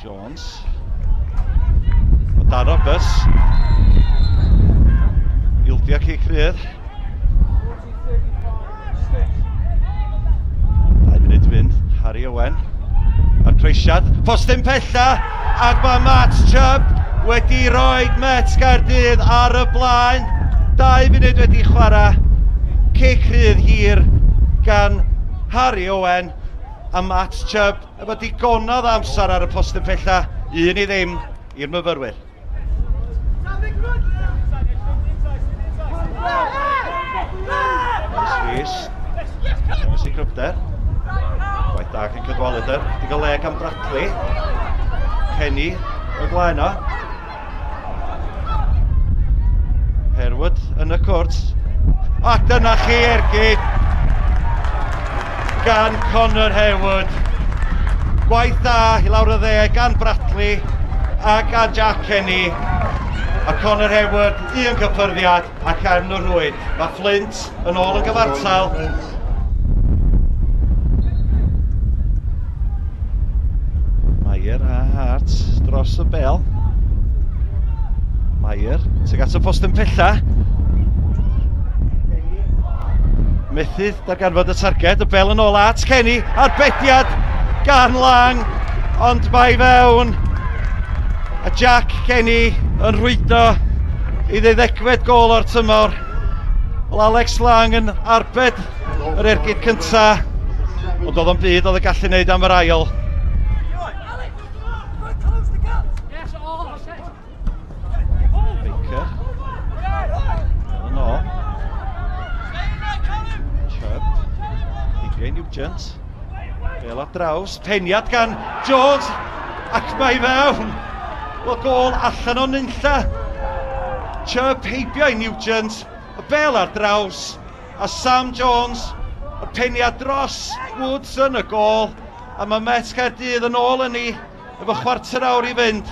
Jones. O Dan Roberts. Ildio cic rhydd. 2 munud fynd, Harry Owen. A'r creisiad, postyn pella, ac mae Matt Chubb wedi rhoi Met Caerdydd ar y blaen. 2 munud wedi chwarae, cic rhydd hir gan Harry Owen a Matt Chubb efo digonodd amser ar y postyn pella, 1-0 i'r myfyrwyr. Rhys, Thomas i Cryfder. Gwaith da gan Cadwaladr, wedi cael le gan Bradley. Kenny o blaen o. Herwood yn y cwrt. Ac dyna chi ergyd gan Connor Herwood. Gwaith da i lawr y dde gan Bradley a gan Jack Kenny. A Connor Herwood, 1 cyffyrddiad ac arn o rwyd. Mae Flint yn ôl yn gyfartal. Meier a Hart dros y bel. Meier, tuag at y postyn pella. Methydd darganfod y targed, y bel yn ôl at Kenny. Arbediad gan Lang, ond mae fewn. A Jack Kenny yn rwydo i 12ed gol o'r tymor. Wel, Alex Lang yn arbed yr ergyd cynta, ond oedd o'n byd oedd y gallu wneud am yr ail. Baker. Yn ôl. Chubb. Ugain Nugent. Bel ar draws. Peniad gan Jones. Ac mae fewn. Wel, gol allan o nunlla. Chubb heibio i Nugent, y bel ar draws, a Sam Jones, y peniad dros Woods yn y gol, a mae Met Caerdydd yn ôl yn ni, efo chwarter awr i fynd.